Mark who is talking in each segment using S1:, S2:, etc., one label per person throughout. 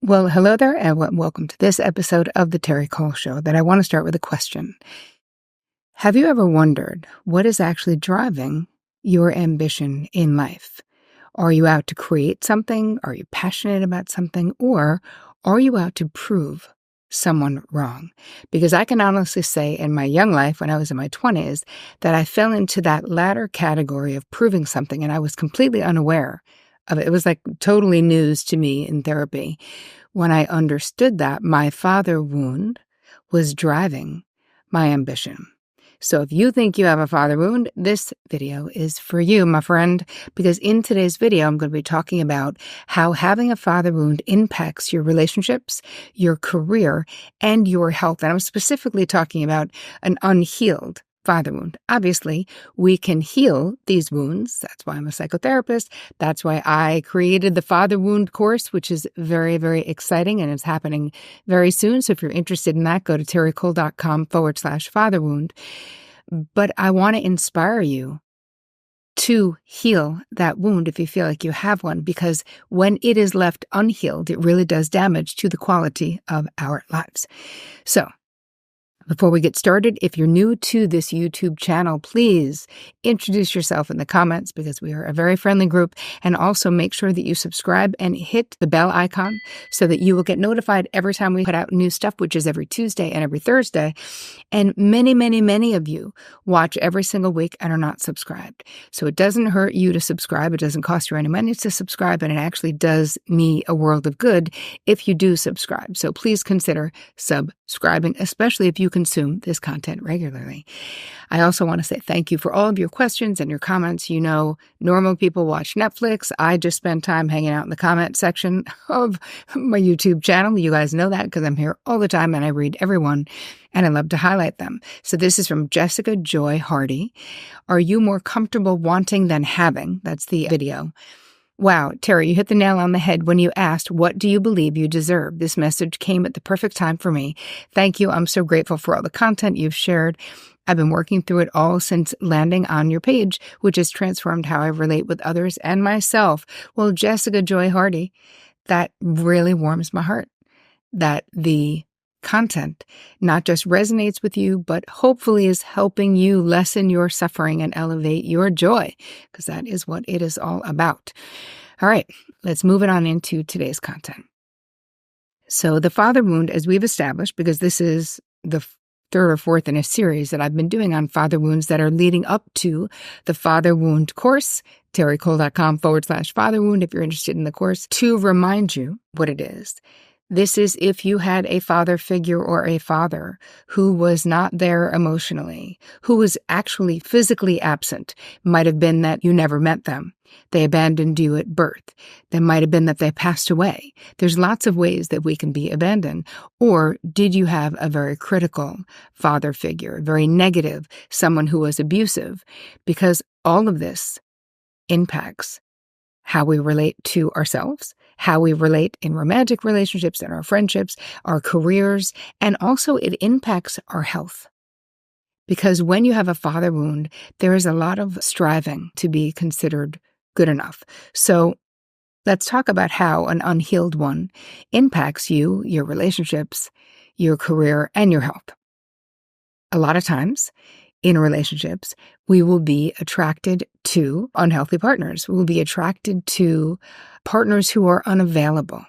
S1: Well, hello there, and welcome to this episode of the Terri Show that I want to start with a question. Have you ever wondered what is actually driving your ambition in life? Are you out to create something? Are you passionate about something? Or are you out to prove someone wrong? Because I can honestly say in my young life, when I was in my 20s, that I fell into that latter category of proving something, and I was completely unaware of it. It was like totally news to me in therapy. When I understood that my father wound was driving my ambition. So if you think you have a father wound, this video is for you, my friend, because in today's video, I'm going to be talking about how having a father wound impacts your relationships, your career, and your health. And I'm specifically talking about an unhealed father wound. Obviously, we can heal these wounds. That's why I'm a psychotherapist. That's why I created the Father Wound course, which is very, very exciting and it's happening very soon. So if you're interested in that, go to terricole.com/father wound. But I want to inspire you to heal that wound if you feel like you have one, because when it is left unhealed, it really does damage to the quality of our lives. So before we get started, if you're new to this YouTube channel, please introduce yourself in the comments because we are a very friendly group. And also make sure that you subscribe and hit the bell icon so that you will get notified every time we put out new stuff, which is every Tuesday and every Thursday. And many, many, many of you watch every single week and are not subscribed. So it doesn't hurt you to subscribe. It doesn't cost you any money to subscribe. And it actually does me a world of good if you do subscribe. So please consider subscribing, especially if you consume this content regularly. I also want to say thank you for all of your questions and your comments. You know, normal people watch Netflix. I just spend time hanging out in the comment section of my YouTube channel. You guys know that because I'm here all the time and I read everyone and I love to highlight them. So this is from Jessica Joy Hardy. Are you more comfortable wanting than having? That's the video. Wow, Terri, you hit the nail on the head when you asked, what do you believe you deserve? This message came at the perfect time for me. Thank you. I'm so grateful for all the content you've shared. I've been working through it all since landing on your page, which has transformed how I relate with others and myself. Well, Jessica Joy Hardy, that really warms my heart that the content not just resonates with you, but hopefully is helping you lessen your suffering and elevate your joy, because that is what it is all about. All right, let's move it on into today's content. So the father wound, as we've established, because this is the third or fourth in a series that I've been doing on father wounds that are leading up to the Father Wound course, terricole.com/father wound, if you're interested in the course, to remind you what it is. This is if you had a father figure or a father who was not there emotionally, who was actually physically absent. Might have been that you never met them. They abandoned you at birth. There might have been that they passed away. There's lots of ways that we can be abandoned. Or did you have a very critical father figure, very negative, someone who was abusive? Because all of this impacts how we relate to ourselves, how we relate in romantic relationships and our friendships, our careers, and also it impacts our health. Because when you have a father wound, there is a lot of striving to be considered good enough. So let's talk about how an unhealed one impacts you, your relationships, your career, and your health. A lot of times, in relationships, we will be attracted to unhealthy partners. We will be attracted to partners who are unavailable.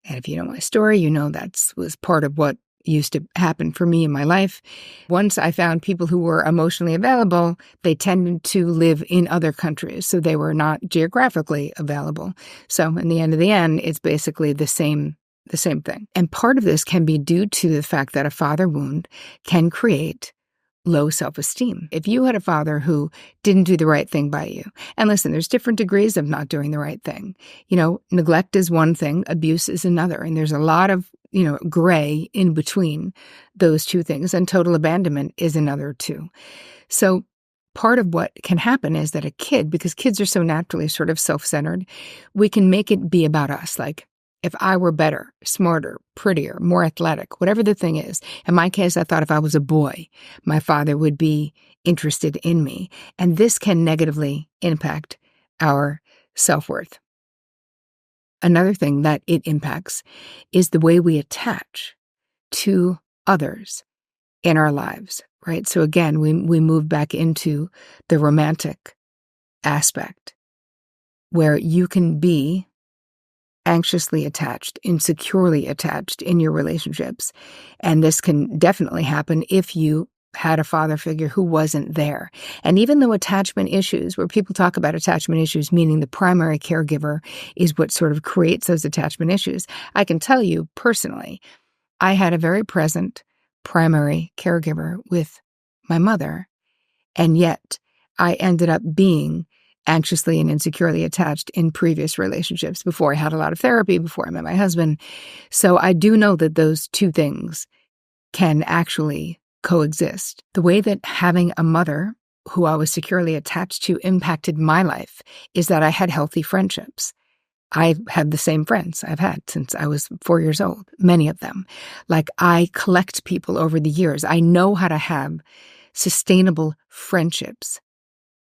S1: And if you know my story, you know that was part of what used to happen for me in my life. Once I found people who were emotionally available, they tended to live in other countries, so they were not geographically available. So in the end, it's basically the same thing. And part of this can be due to the fact that a father wound can create low self-esteem. If you had a father who didn't do the right thing by you, and listen, there's different degrees of not doing the right thing. You know, neglect is one thing, abuse is another, and there's a lot of, gray in between those two things, and total abandonment is another too. So part of what can happen is that a kid, because kids are so naturally sort of self-centered, we can make it be about us, like, if I were better, smarter, prettier, more athletic, whatever the thing is. In my case, I thought if I was a boy, my father would be interested in me. And this can negatively impact our self-worth. another thing that it impacts is the way we attach to others in our lives, right? So again, we move back into the romantic aspect where you can be anxiously attached, insecurely attached in your relationships. And this can definitely happen if you had a father figure who wasn't there. And even though attachment issues, where people talk about attachment issues, meaning the primary caregiver is what sort of creates those attachment issues, I can tell you personally, I had a very present primary caregiver with my mother, and yet I ended up being anxiously and insecurely attached in previous relationships before I had a lot of therapy, before I met my husband. So I do know that those two things can actually coexist. The way that having a mother who I was securely attached to impacted my life is that I had healthy friendships. I have the same friends I've had since I was 4 years old, many of them. Like, I collect people over the years. I know how to have sustainable friendships.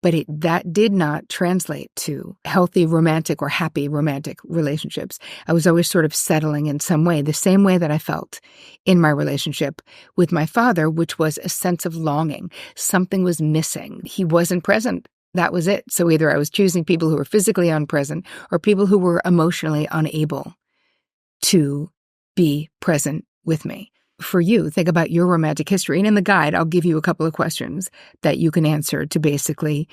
S1: But that did not translate to healthy romantic or happy romantic relationships. I was always sort of settling in some way, the same way that I felt in my relationship with my father, which was a sense of longing. Something was missing. He wasn't present. That was it. So either I was choosing people who were physically unpresent or people who were emotionally unable to be present with me. For you, think about your romantic history. And in the guide, I'll give you a couple of questions that you can answer to basically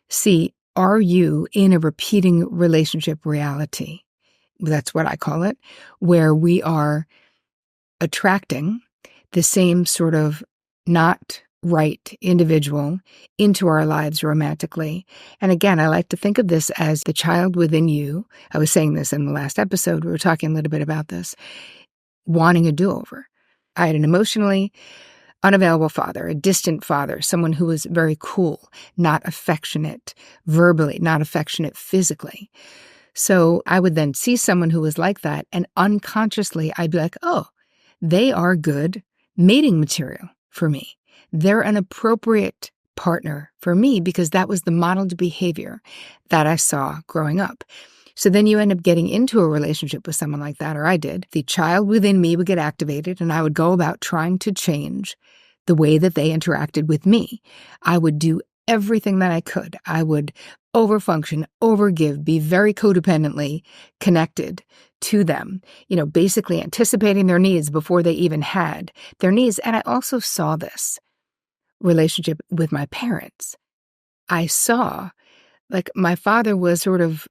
S1: see, are you in a repeating relationship reality? That's what I call it, where we are attracting the same sort of not right individual into our lives romantically. And again, I like to think of this as the child within you. I was saying this in the last episode. We were talking a little bit about this, wanting a do-over. I had an emotionally unavailable father, a distant father, someone who was very cool, not affectionate verbally, not affectionate physically. So I would then see someone who was like that, and unconsciously I'd be like, oh, they are good mating material for me. They're an appropriate partner for me because that was the modeled behavior that I saw growing up. So then you end up getting into a relationship with someone like that, or I did. The child within me would get activated, and I would go about trying to change the way that they interacted with me. I would do everything that I could. I would overfunction, overgive, be very codependently connected to them, basically anticipating their needs before they even had their needs. And I also saw this relationship with my parents. I saw, my father was sort of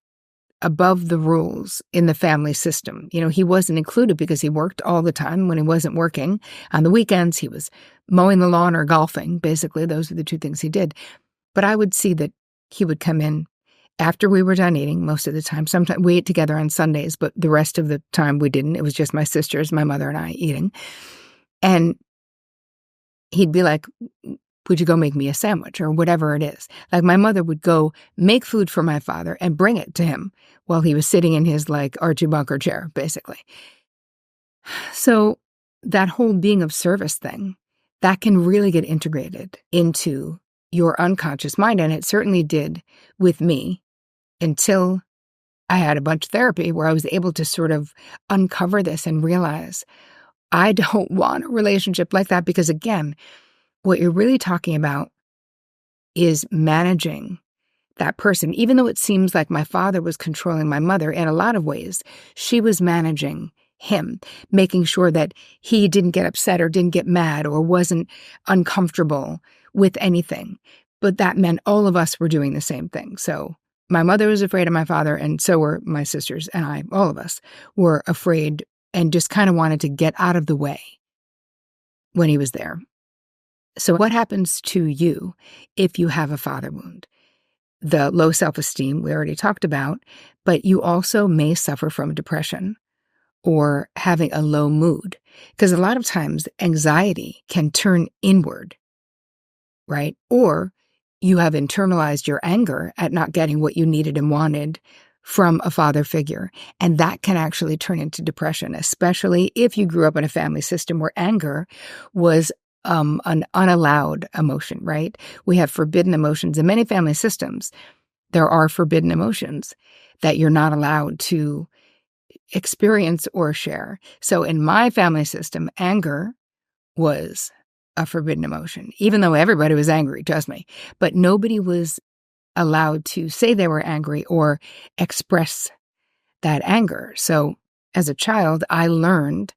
S1: above the rules in the family system. He wasn't included because he worked all the time. When he wasn't working on the weekends, he was mowing the lawn or golfing. Basically, those are the two things he did. But I would see that he would come in after we were done eating most of the time. Sometimes we ate together on Sundays, but the rest of the time we didn't. It was just my sisters, my mother, and I eating. And he'd be like, would you go make me a sandwich or whatever it is? Like, my mother would go make food for my father and bring it to him while he was sitting in his Archie Bunker chair, basically. So that whole being of service thing, that can really get integrated into your unconscious mind. And it certainly did with me until I had a bunch of therapy where I was able to sort of uncover this and realize I don't want a relationship like that, because again, what you're really talking about is managing that person. Even though it seems like my father was controlling my mother, in a lot of ways, she was managing him, making sure that he didn't get upset or didn't get mad or wasn't uncomfortable with anything. But that meant all of us were doing the same thing. So my mother was afraid of my father, and so were my sisters and I. All of us were afraid and just kind of wanted to get out of the way when he was there. So what happens to you if you have a father wound? The low self-esteem we already talked about, but you also may suffer from depression or having a low mood, because a lot of times anxiety can turn inward, right? Or you have internalized your anger at not getting what you needed and wanted from a father figure, and that can actually turn into depression, especially if you grew up in a family system where anger was an unallowed emotion, right? We have forbidden emotions. In many family systems, there are forbidden emotions that you're not allowed to experience or share. So in my family system, anger was a forbidden emotion, even though everybody was angry, trust me. But nobody was allowed to say they were angry or express that anger. So as a child, I learned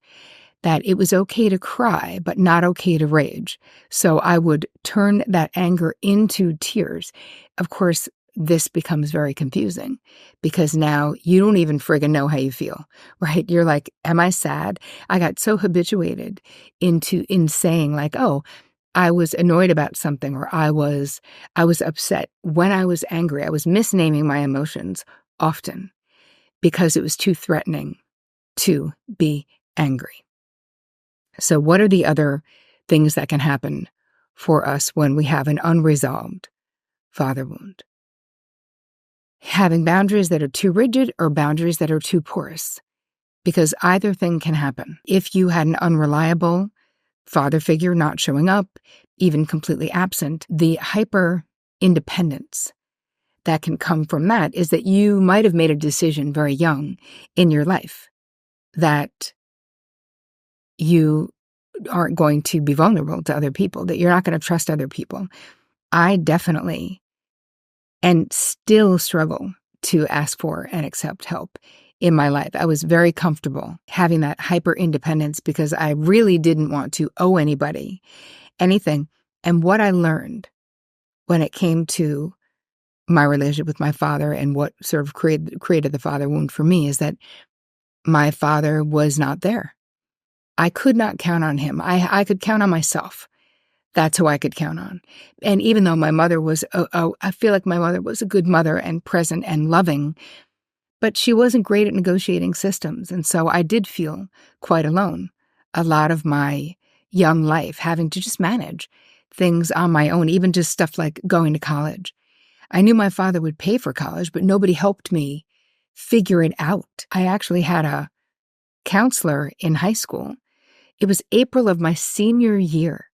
S1: that it was okay to cry, but not okay to rage. So I would turn that anger into tears. Of course, this becomes very confusing because now you don't even friggin' know how you feel, right? You're like, am I sad? I got so habituated in saying like, oh, I was annoyed about something, or I was upset. When I was angry, I was misnaming my emotions often because it was too threatening to be angry. So what are the other things that can happen for us when we have an unresolved father wound? Having boundaries that are too rigid or boundaries that are too porous, because either thing can happen. If you had an unreliable father figure not showing up, even completely absent, the hyper independence that can come from that is that you might have made a decision very young in your life that you aren't going to be vulnerable to other people, that you're not going to trust other people. I definitely and still struggle to ask for and accept help in my life. I was very comfortable having that hyper independence because I really didn't want to owe anybody anything. And what I learned when it came to my relationship with my father and what sort of created the father wound for me is that my father was not there. I could not count on him. I could count on myself. That's who I could count on. And even though my mother was, I feel like my mother was a good mother and present and loving, but she wasn't great at negotiating systems. And so I did feel quite alone a lot of my young life, having to just manage things on my own, even just stuff like going to college. I knew my father would pay for college, but nobody helped me figure it out. I actually had a counselor in high school. It was April of my senior year.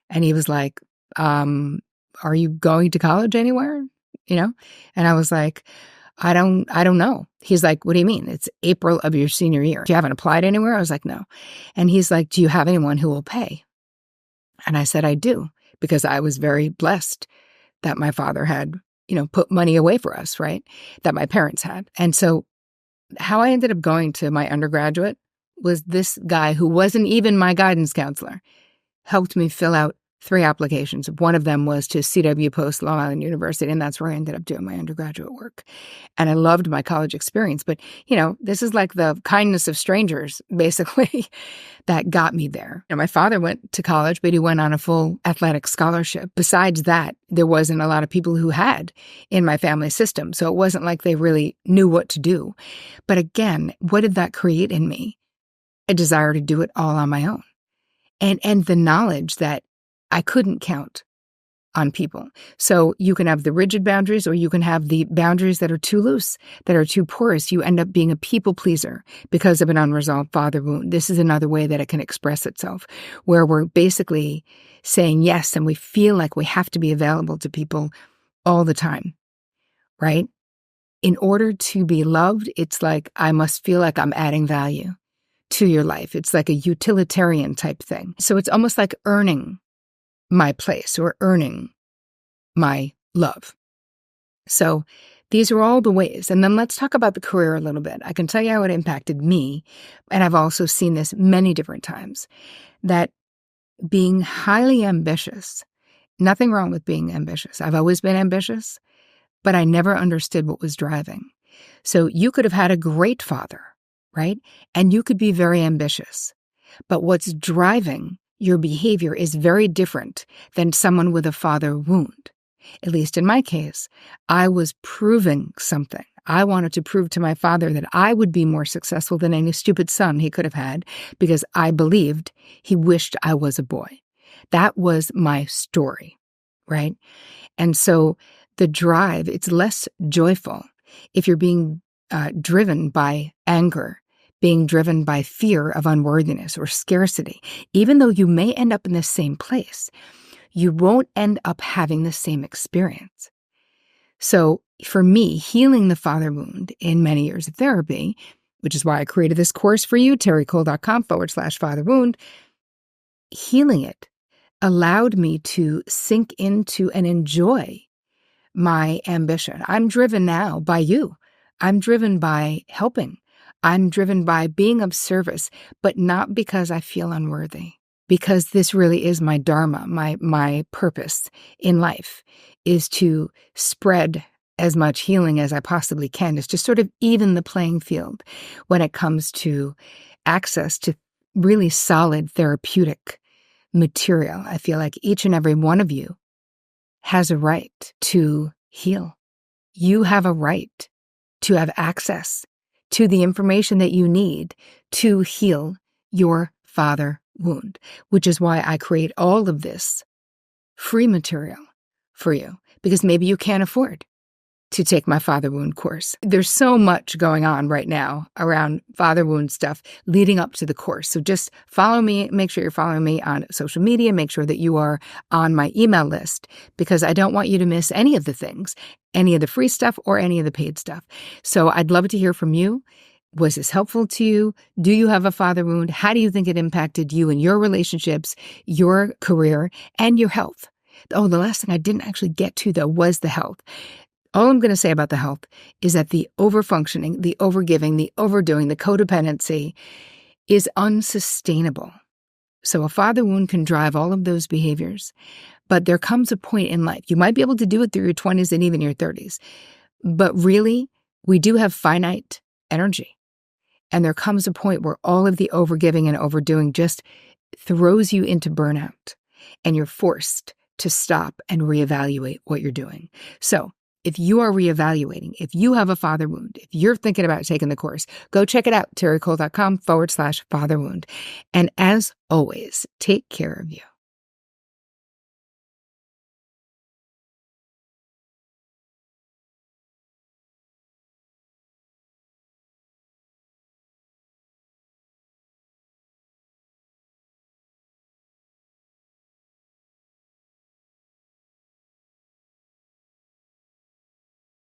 S1: And he was like, are you going to college anywhere? You know? And I was like, I don't know. He's like, what do you mean? It's April of your senior year. You haven't applied anywhere? I was like, no. And he's like, do you have anyone who will pay? And I said, I do, because I was very blessed that my father had, put money away for us, right? That my parents had. And so how I ended up going to my undergraduate was this guy who wasn't even my guidance counselor helped me fill out 3 applications. One of them was to CW Post Long Island University, and that's where I ended up doing my undergraduate work. And I loved my college experience. But, this is like the kindness of strangers, basically, that got me there. My father went to college, but he went on a full athletic scholarship. Besides that, there wasn't a lot of people who had in my family system. So it wasn't like they really knew what to do. But again, what did that create in me? A desire to do it all on my own. And the knowledge that I couldn't count on people. So you can have the rigid boundaries, or you can have the boundaries that are too loose, that are too porous. You end up being a people pleaser because of an unresolved father wound. This is another way that it can express itself, where we're basically saying yes, and we feel like we have to be available to people all the time, right? In order to be loved, it's like I must feel like I'm adding value to your life. It's like a utilitarian type thing. So it's almost like earning my place or earning my love. So these are all the ways. And then let's talk about the career a little bit. I can tell you how it impacted me, and I've also seen this many different times, that being highly ambitious, nothing wrong with being ambitious. I've always been ambitious, but I never understood what was driving. So you could have had a great father, right? And you could be very ambitious. But what's driving your behavior is very different than someone with a father wound. At least in my case, I was proving something. I wanted to prove to my father that I would be more successful than any stupid son he could have had because I believed he wished I was a boy. That was my story, right? And so the drive, it's less joyful if you're being driven by anger, being driven by fear of unworthiness or scarcity. Even though you may end up in the same place, you won't end up having the same experience. So for me, healing the father wound in many years of therapy which is why I created this course for you, terricole.com/father wound. Healing it allowed me to sink into and enjoy my ambition. I'm driven now by you. I'm driven by helping. I'm driven by being of service, but not because I feel unworthy, because this really is my dharma, my purpose in life is to spread as much healing as I possibly can, is to sort of even the playing field when it comes to access to really solid therapeutic material. I feel like each and every one of you has a right to heal. You have a right to have access to the information that you need to heal your father wound, which is why I create all of this free material for you, because maybe you can't afford to take my father wound course. There's so much going on right now around father wound stuff leading up to the course. So just follow me. Make sure you're following me on social media. Make sure that you are on my email list, because I don't want you to miss any of the things, any of the free stuff or any of the paid stuff. So I'd love to hear from you. Was this helpful to you? Do you have a father wound? How do you think it impacted you in your relationships, your career, and your health? Oh, the last thing I didn't actually get to, though, was the health. All I'm going to say about the health is that the overfunctioning, the overgiving, the overdoing, the codependency is unsustainable. So a father wound can drive all of those behaviors, but there comes a point in life. You might be able to do it through your 20s and even your 30s, but really, we do have finite energy. And there comes a point where all of the overgiving and overdoing just throws you into burnout, and you're forced to stop and reevaluate what you're doing. So if you are reevaluating, if you have a father wound, if you're thinking about taking the course, go check it out, terricole.com/father wound. And as always, take care of you.